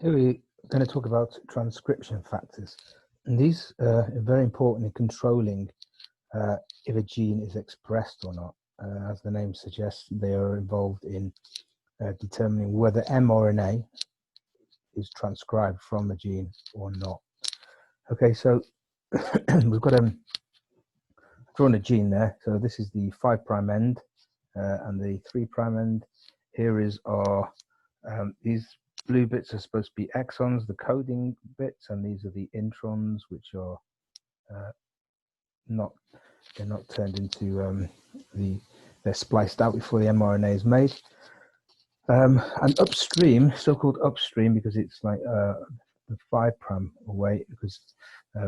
Here we're going to talk about transcription factors. And these are very important in controlling if a gene is expressed or not. As the name suggests, they are involved in determining whether mRNA is transcribed from a gene or not. Okay, so we've got drawn a gene there. So this is the 5' end and the 3' end. Here is our these blue bits are supposed to be exons, the coding bits, and these are the introns, which are they're not turned into they're spliced out before the mRNA is made. And upstream, so-called upstream, because it's like the 5' away, because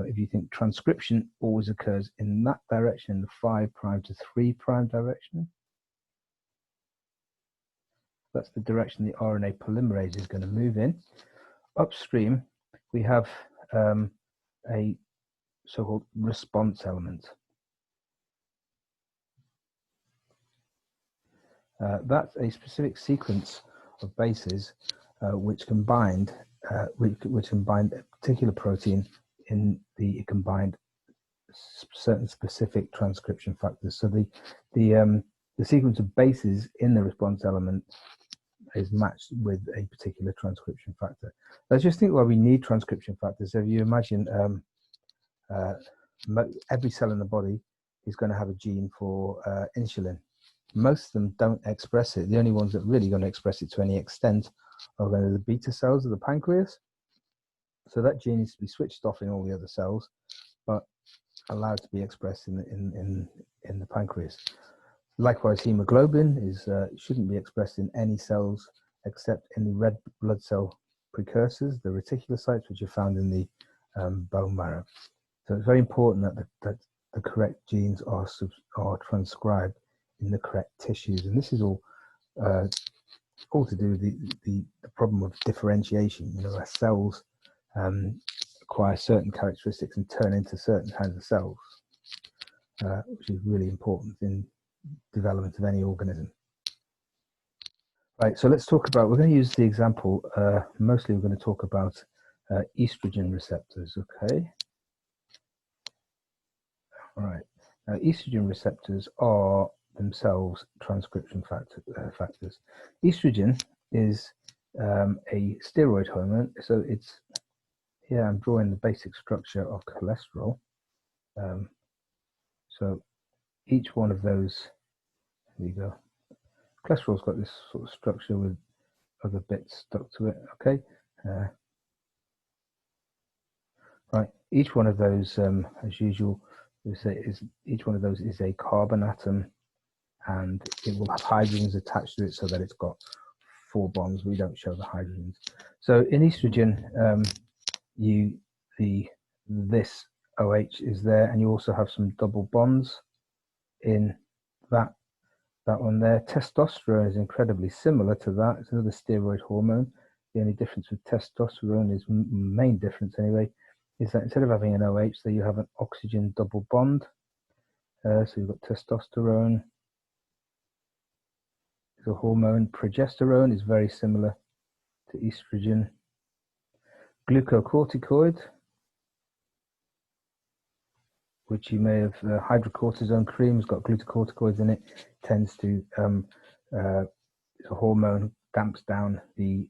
if you think transcription always occurs in that direction, the 5' to 3' direction. That's the direction the RNA polymerase is going to move in. Upstream, we have a so-called response element. That's a specific sequence of bases which combined a particular protein in the combined certain specific transcription factors. So the sequence of bases in the response element is matched with a particular transcription factor. Let's just think why we need transcription factors. So if you imagine every cell in the body is going to have a gene for insulin. Most of them don't express it. The only ones that are really going to express it to any extent are going to be the beta cells of the pancreas. So that gene needs to be switched off in all the other cells, but allowed to be expressed in the pancreas. Likewise, hemoglobin shouldn't be expressed in any cells except in the red blood cell precursors, the reticulocytes, which are found in the bone marrow. So it's very important that the correct genes are transcribed in the correct tissues, and this is all to do with the problem of differentiation. You know, our cells acquire certain characteristics and turn into certain kinds of cells, which is really important in development of any organism. Right, so let's talk about, we're going to use the example, mostly we're going to talk about estrogen receptors, okay? All right, now estrogen receptors are themselves transcription factors. Estrogen is a steroid hormone, so it's, here I'm drawing the basic structure of cholesterol. So each one of those, there you go. Cholesterol's got this sort of structure with other bits stuck to it, okay? Right, each one of those, as usual, each one of those is a carbon atom, and it will have hydrogens attached to it so that it's got 4 bonds. We don't show the hydrogens. So in estrogen, this OH is there, and you also have some double bonds in that one there. Testosterone is incredibly similar to that. It's another steroid hormone. The only difference with testosterone is, main difference anyway, is that instead of having an OH, there you have an oxygen double bond. So you've got testosterone. The hormone progesterone is very similar to estrogen. Glucocorticoid, which you may have, hydrocortisone cream has got glucocorticoids in it, tends to, it's a hormone, damps down the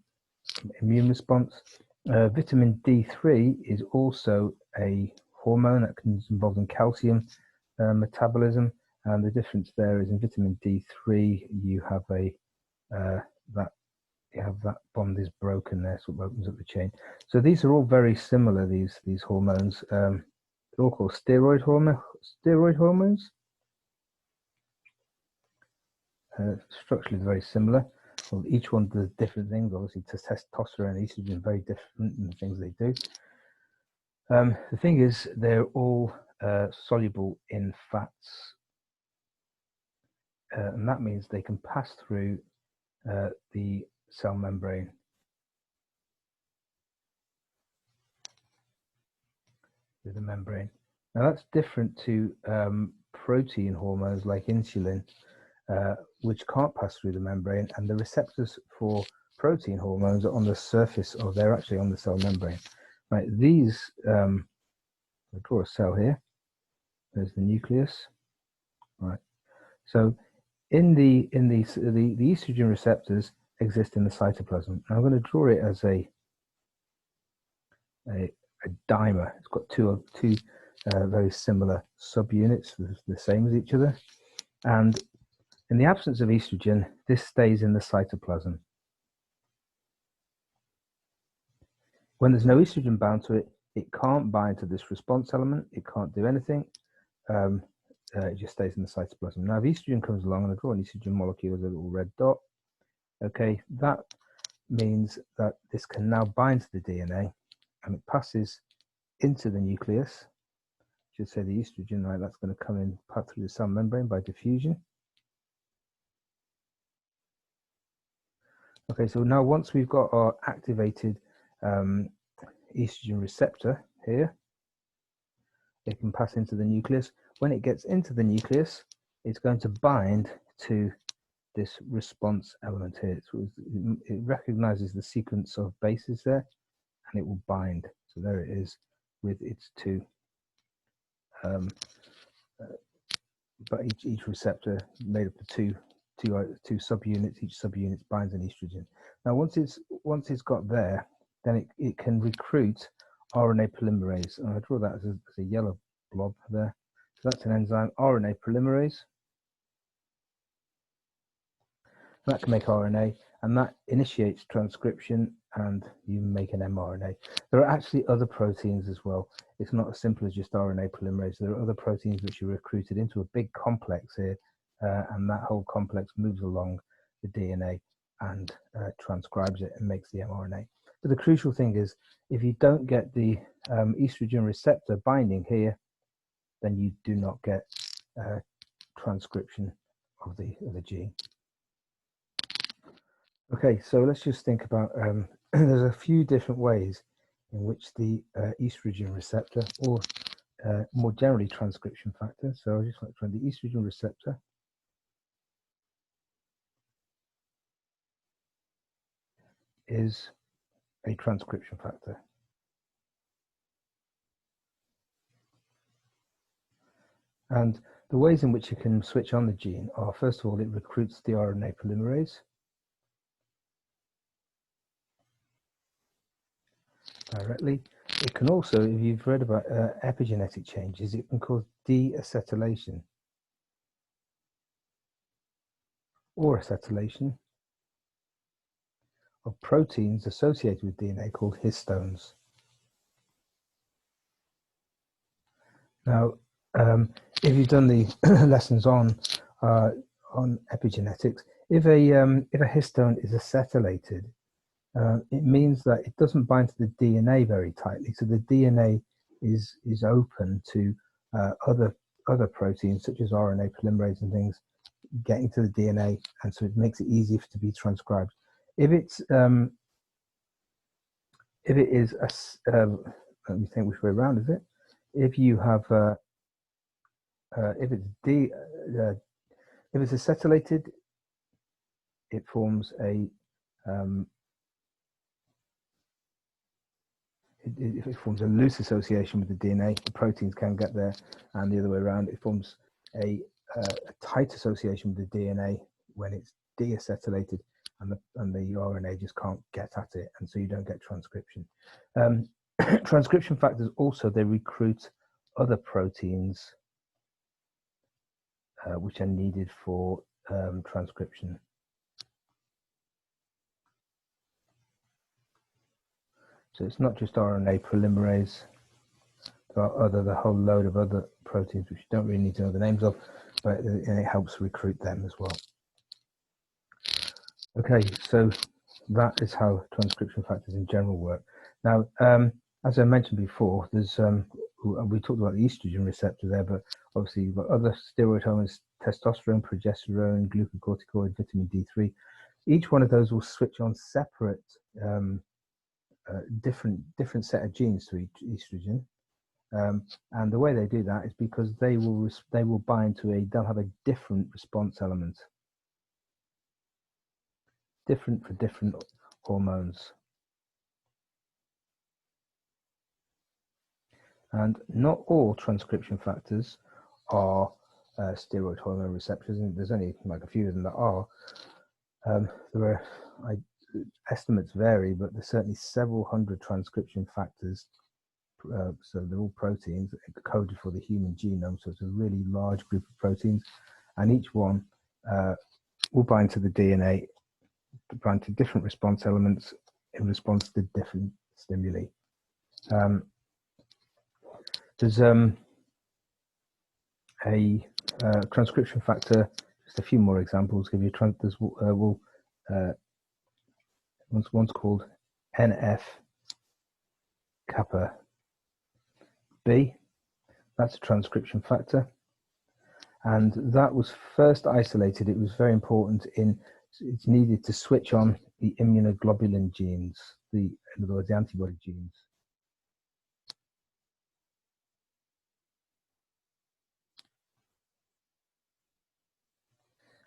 immune response. Vitamin D3 is also a hormone that is involved in calcium metabolism, and the difference there is in vitamin D3 you have that bond is broken there, so it opens up the chain. So these are all very similar, these hormones. They're all called steroid hormones. Structurally very similar. Well, each one does different things. Obviously, testosterone and estrogen are very different in the things they do. The thing is, they're all soluble in fats, and that means they can pass through the cell membrane. With the membrane. Now that's different to protein hormones like insulin, which can't pass through the membrane, and the receptors for protein hormones are on the surface, or they're actually on the cell membrane. Right, these, I'll draw a cell here. There's the nucleus. Right, so in the estrogen receptors exist in the cytoplasm. I'm going to draw it as a dimer. It's got two very similar subunits, the same as each other. And in the absence of estrogen, this stays in the cytoplasm. When there's no estrogen bound to it, it can't bind to this response element. It can't do anything. It just stays in the cytoplasm. Now, if estrogen comes along, and I draw an estrogen molecule as a little red dot, okay, that means that this can now bind to the DNA, and it passes into the nucleus. Should say the estrogen, right? That's going to come in, pass through the cell membrane by diffusion. Okay, so now once we've got our activated estrogen receptor here, it can pass into the nucleus. When it gets into the nucleus, it's going to bind to this response element here. It recognizes the sequence of bases there, and it will bind. So there it is with its two, but each receptor made up of two subunits. Each subunit binds an estrogen. Now, once it's got there, then it can recruit RNA polymerase. And I draw that as a yellow blob there. So that's an enzyme, RNA polymerase. That can make RNA, and that initiates transcription, and you make an mRNA. There are actually other proteins as well. It's not as simple as just RNA polymerase. There are other proteins which are recruited into a big complex here, and that whole complex moves along the DNA and transcribes it and makes the mRNA. But the crucial thing is, if you don't get the estrogen receptor binding here, then you do not get transcription of the gene. Okay, so let's just think about, there's a few different ways in which the estrogen receptor, or more generally transcription factor, so I just like to find the estrogen receptor is a transcription factor. And the ways in which it can switch on the gene are, first of all, it recruits the RNA polymerase directly. It can also, if you've read about epigenetic changes, it can cause deacetylation or acetylation of proteins associated with DNA called histones. Now, if you've done the lessons on epigenetics, if a histone is acetylated, it means that it doesn't bind to the DNA very tightly, so the DNA is open to other proteins such as RNA polymerase and things getting to the DNA, and so it makes it easy to be transcribed. If it is let me think which way around is it. If you have if it's acetylated, it forms a it forms a loose association with the DNA. The proteins can get there, and the other way around, it forms a tight association with the DNA when it's deacetylated, and the RNA just can't get at it, and so you don't get transcription. Transcription factors also, they recruit other proteins which are needed for transcription. So it's not just RNA polymerase. There are the whole load of other proteins which you don't really need to know the names of, but it helps recruit them as well. Okay, so that is how transcription factors in general work. Now, as I mentioned before, there's we talked about the estrogen receptor there, but obviously you've got other steroid hormones, testosterone, progesterone, glucocorticoid, vitamin D3. Each one of those will switch on separate different set of genes to each estrogen, and the way they do that is because they will bind to they'll have a different response element, different for different hormones. And not all transcription factors are steroid hormone receptors, and there's only like a few of them that are. Estimates vary, but there's certainly several hundred transcription factors. So they're all proteins coded for the human genome, so it's a really large group of proteins, and each one will bind to the DNA, bind to different response elements in response to different stimuli. There's a transcription factor, just a few more examples. Give you there's one's called NF-kappa B. That's a transcription factor, and that was first isolated. It was very important it's needed to switch on the immunoglobulin genes, in other words, the antibody genes.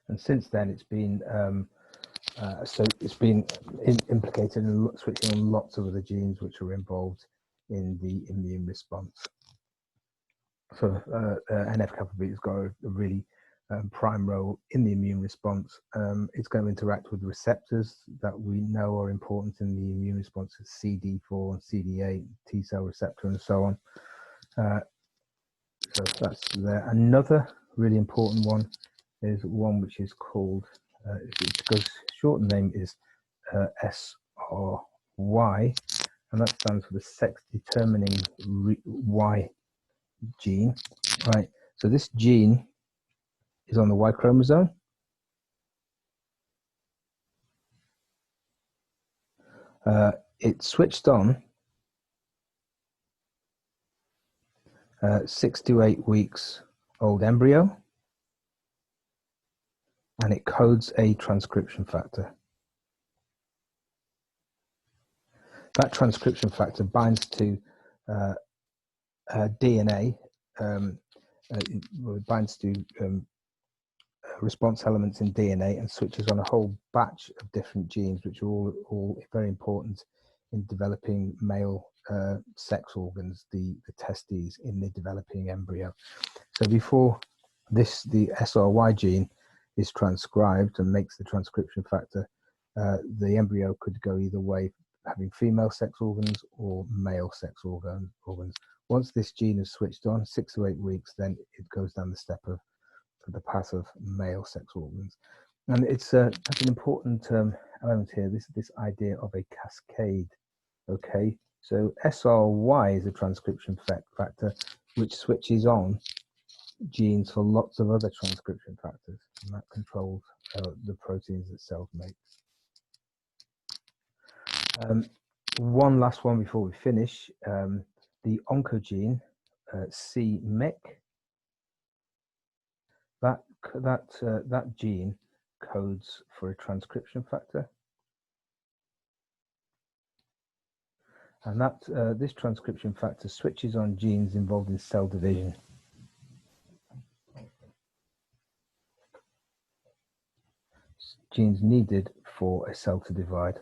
And since then, it's been implicated in switching on lots of other genes which are involved in the immune response. So NF-kappa B has got a really prime role in the immune response. It's going to interact with receptors that we know are important in the immune response, CD4 and CD8, T cell receptor, and so on. So that's there. Another really important one is one which is called, its short name is SRY, and that stands for the sex determining Y gene, right? So this gene is on the Y chromosome. It's switched on 6 to 8 weeks old embryo, and it codes a transcription factor. That transcription factor binds to DNA, it binds to response elements in DNA and switches on a whole batch of different genes, which are all very important in developing male sex organs, the testes in the developing embryo. So before the SRY gene is transcribed and makes the transcription factor, the embryo could go either way, having female sex organs or male sex organs. Once this gene is switched on, 6 to 8 weeks, then it goes down the step of the path of male sex organs. And it's that's an important element here, this idea of a cascade. Okay, so SRY is a transcription factor which switches on genes for lots of other transcription factors, and that controls the proteins that cells make. One last one before we finish, the oncogene c-MEC. That gene codes for a transcription factor, and this transcription factor switches on genes involved in cell division. Genes needed for a cell to divide.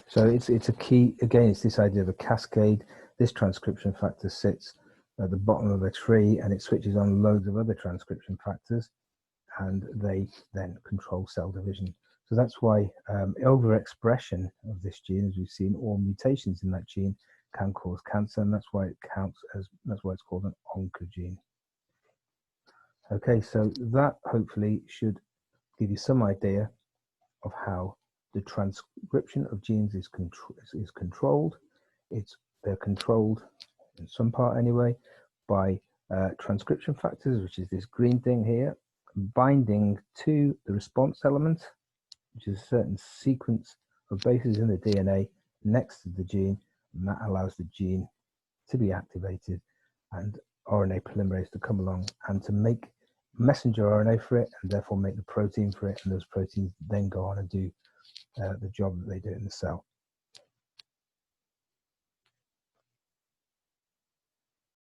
So it's a key, again, it's this idea of a cascade. This transcription factor sits at the bottom of a tree and it switches on loads of other transcription factors, and they then control cell division. So that's why overexpression of this gene, as we've seen, or mutations in that gene can cause cancer, and that's why that's why it's called an oncogene. Okay, so that hopefully should give you some idea of how the transcription of genes is controlled. They're controlled in some part anyway by transcription factors, which is this green thing here, binding to the response element, which is a certain sequence of bases in the DNA next to the gene, and that allows the gene to be activated and RNA polymerase to come along and to make messenger RNA for it, and therefore make the protein for it, and those proteins then go on and do the job that they do in the cell.